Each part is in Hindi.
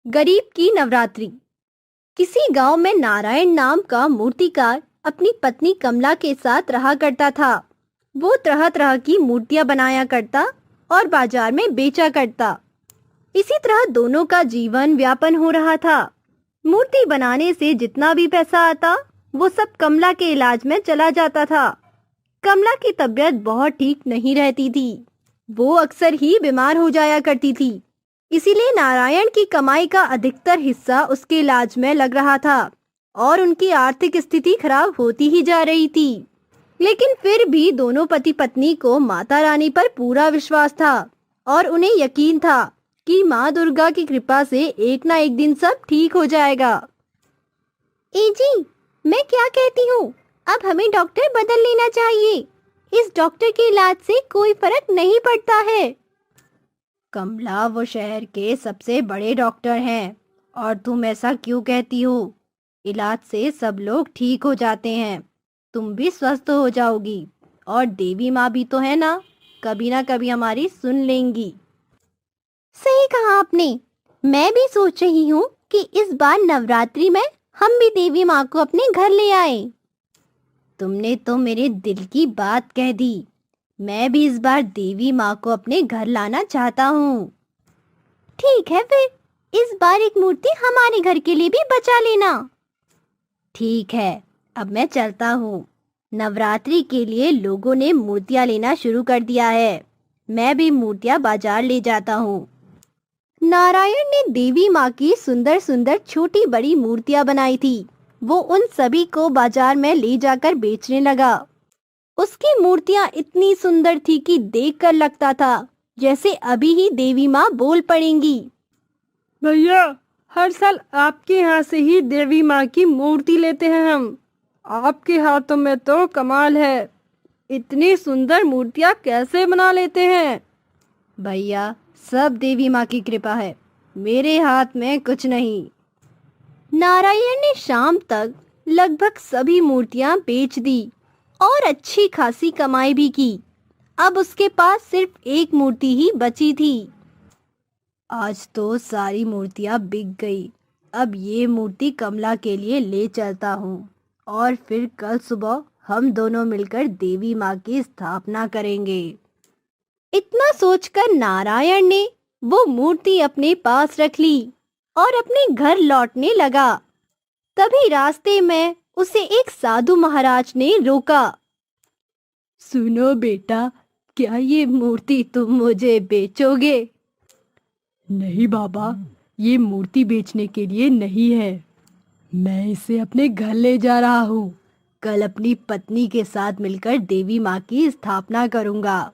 गरीब की नवरात्रि। किसी गांव में नारायण नाम का मूर्तिकार अपनी पत्नी कमला के साथ रहा करता था। वो तरह तरह की मूर्तियां बनाया करता और बाजार में बेचा करता। इसी तरह दोनों का जीवन व्यापन हो रहा था। मूर्ति बनाने से जितना भी पैसा आता वो सब कमला के इलाज में चला जाता था। कमला की तबीयत बहुत ठीक नहीं रहती थी। वो अक्सर ही बीमार हो जाया करती थी। इसीलिए नारायण की कमाई का अधिकतर हिस्सा उसके इलाज में लग रहा था और उनकी आर्थिक स्थिति खराब होती ही जा रही थी। लेकिन फिर भी दोनों पति पत्नी को माता रानी पर पूरा विश्वास था और उन्हें यकीन था कि माँ दुर्गा की कृपा से एक ना एक दिन सब ठीक हो जाएगा। ए जी, मैं क्या कहती हूँ, अब हमें डॉक्टर बदल लेना चाहिए। इस डॉक्टर के इलाज से कोई फर्क नहीं पड़ता है। कमला वो शहर के सबसे बड़े डॉक्टर हैं और तुम ऐसा क्यों कहती हो? इलाज से सब लोग ठीक हो जाते हैं। तुम भी स्वस्थ हो जाओगी और देवी माँ भी तो है ना कभी हमारी सुन लेंगी। सही कहा आपने। मैं भी सोच रही हूँ कि इस बार नवरात्रि में हम भी देवी माँ को अपने घर ले आए। तुमने तो मेरे दिल की बात कह दी। मैं भी इस बार देवी माँ को अपने घर लाना चाहता हूँ। ठीक है फिर, इस बार एक मूर्ति हमारे घर के लिए भी बचा लेना। ठीक है, अब मैं चलता हूँ। नवरात्रि के लिए लोगों ने मूर्तियाँ लेना शुरू कर दिया है। मैं भी मूर्तियाँ बाजार ले जाता हूँ। नारायण ने देवी माँ की सुंदर सुंदर छोटी बड़ी मूर्तियाँ बनाई थी। वो उन सभी को बाजार में ले जाकर बेचने लगा। उसकी मूर्तियाँ इतनी सुंदर थी कि देखकर लगता था जैसे अभी ही देवी माँ बोल पड़ेंगी। भैया, हर साल आपके यहाँ से ही देवी माँ की मूर्ति लेते हैं हम। आपके हाथों में तो कमाल है। इतनी सुंदर मूर्तियाँ कैसे बना लेते हैं? भैया, सब देवी माँ की कृपा है, मेरे हाथ में कुछ नहीं। नारायण ने शाम तक लगभग सभी मूर्तियां बेच दी और अच्छी खासी कमाई भी की। अब उसके पास सिर्फ एक मूर्ति ही बची थी। आज तो सारी मूर्तियां बिक गई। अब ये मूर्ति कमला के लिए ले चलता हूँ और फिर कल सुबह हम दोनों मिलकर देवी माँ की स्थापना करेंगे। इतना सोचकर नारायण ने वो मूर्ति अपने पास रख ली और अपने घर लौटने लगा। तभी रास्ते में उसे एक साधु महाराज ने रोका। सुनो बेटा, क्या ये मूर्ति तुम मुझे बेचोगे? नहीं बाबा, ये मूर्ति बेचने के लिए नहीं है। मैं इसे अपने घर ले जा रहा हूँ। कल अपनी पत्नी के साथ मिलकर देवी माँ की स्थापना करूँगा।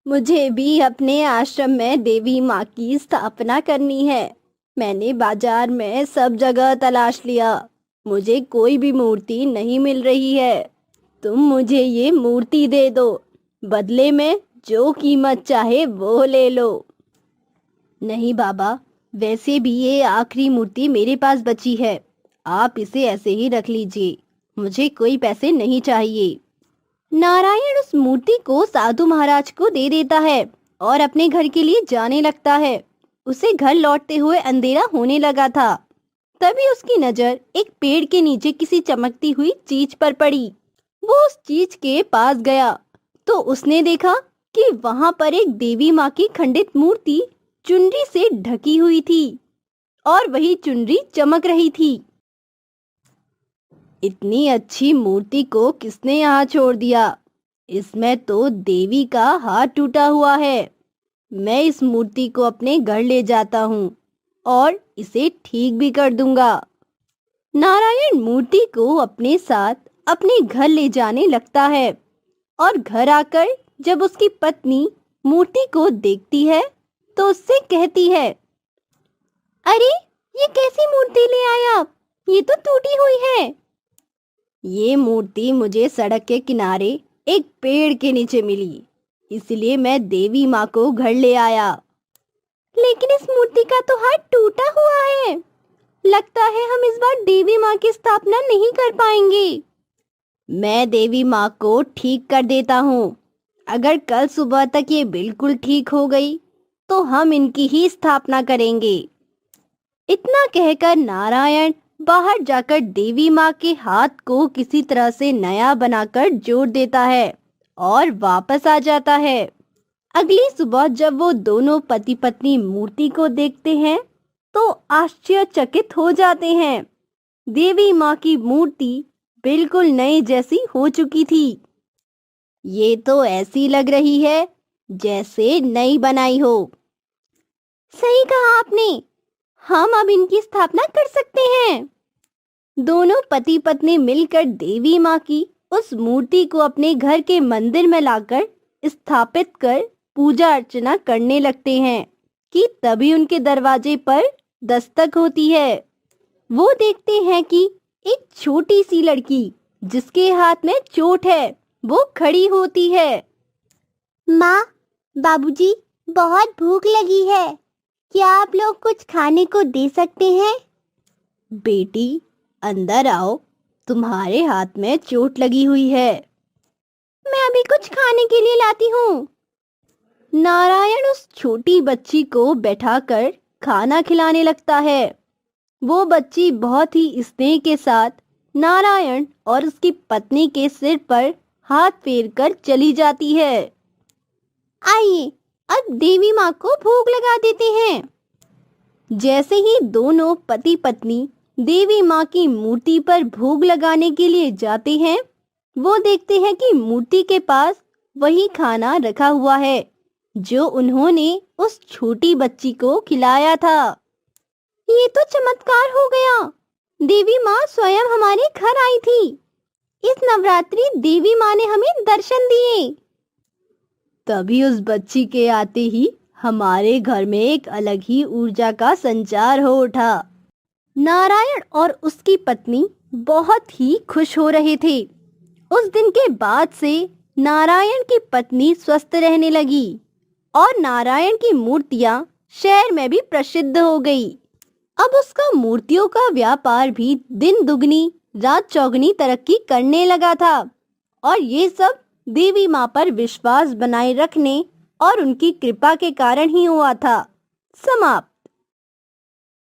मुझे भी अपने आश्रम में देवी माँ की स्थापना करनी है। मैंने बाजार में सब जगह तलाश लिया, मुझे कोई भी मूर्ति नहीं मिल रही है। तुम मुझे ये मूर्ति दे दो, बदले में जो कीमत चाहे वो ले लो। नहीं बाबा, वैसे भी ये आखिरी मूर्ति मेरे पास बची है। आप इसे ऐसे ही रख लीजिए, मुझे कोई पैसे नहीं चाहिए। नारायण उस मूर्ति को साधु महाराज को दे देता है और अपने घर के लिए जाने लगता है। उसे घर लौटते हुए अंधेरा होने लगा था। तभी उसकी नजर एक पेड़ के नीचे किसी चमकती हुई चीज पर पड़ी। वो उस चीज के पास गया तो उसने देखा कि वहां पर एक देवी माँ की खंडित मूर्ति चुनरी से ढकी हुई थी और वही चुनरी चमक रही थी। इतनी अच्छी मूर्ति को किसने यहाँ छोड़ दिया? इसमें तो देवी का हाथ टूटा हुआ है। मैं इस मूर्ति को अपने घर ले जाता हूँ और इसे ठीक भी कर दूंगा। नारायण मूर्ति को अपने साथ अपने घर ले जाने लगता है और घर आकर जब उसकी पत्नी मूर्ति को देखती है तो उससे कहती है, अरे, ये कैसी मूर्ति ले आए आप? ये तो टूटी हुई है। ये मूर्ति मुझे सड़क के किनारे एक पेड़ के नीचे मिली, इसलिए मैं देवी माँ को घर ले आया। लेकिन इस मूर्ति का तो हाथ टूटा हुआ है। लगता है हम इस बार देवी माँ की स्थापना नहीं कर पाएंगे। मैं देवी माँ को ठीक कर देता हूँ। अगर कल सुबह तक ये बिल्कुल ठीक हो गई तो हम इनकी ही स्थापना करेंगे। इतना कहकर नारायण बाहर जाकर देवी माँ के हाथ को किसी तरह से नया बनाकर जोड़ देता है और वापस आ जाता है। अगली सुबह जब वो दोनों पति पत्नी मूर्ति को देखते हैं तो आश्चर्यचकित हो जाते हैं। देवी माँ की मूर्ति बिल्कुल नई जैसी हो चुकी थी। ये तो ऐसी लग रही है जैसे नई बनाई हो। सही कहा आपने, हम अब इनकी स्थापना कर सकते हैं। दोनों पति पत्नी मिलकर देवी माँ की उस मूर्ति को अपने घर के मंदिर में लाकर स्थापित कर पूजा अर्चना करने लगते हैं कि तभी उनके दरवाजे पर दस्तक होती है। वो देखते हैं कि एक छोटी सी लड़की जिसके हाथ में चोट है वो खड़ी होती है। माँ, बाबूजी, बहुत भूख लगी है, क्या आप लोग कुछ खाने को दे सकते हैं? बेटी, अंदर आओ, तुम्हारे हाथ में चोट लगी हुई है। मैं अभी कुछ खाने के लिए लाती हूँ। नारायण उस छोटी बच्ची को बैठाकर खाना खिलाने लगता है। वो बच्ची बहुत ही स्नेह के साथ नारायण और उसकी पत्नी के सिर पर हाथ फेरकर चली जाती है। आइए, अब देवी माँ को भोग लगा देते हैं। जैसे ही दोनों पति पत्नी देवी माँ की मूर्ति पर भोग लगाने के लिए जाते हैं, वो देखते हैं कि मूर्ति के पास वही खाना रखा हुआ है जो उन्होंने उस छोटी बच्ची को खिलाया था। ये तो चमत्कार हो गया, देवी माँ स्वयं हमारे घर आई थी। इस नवरात्रि देवी माँ ने हमें दर्शन दिए। तभी उस बच्ची के आते ही हमारे घर में एक अलग ही ऊर्जा का संचार हो उठा। नारायण और उसकी पत्नी बहुत ही खुश हो रहे थे। उस दिन के बाद से नारायण की पत्नी स्वस्थ रहने लगी और नारायण की मूर्तियां शहर में भी प्रसिद्ध हो गई। अब उसका मूर्तियों का व्यापार भी दिन दुगनी रात चौगनी तरक्की करने लगा था और ये सब देवी माँ पर विश्वास बनाए रखने और उनकी कृपा के कारण ही हुआ था। समाप्त।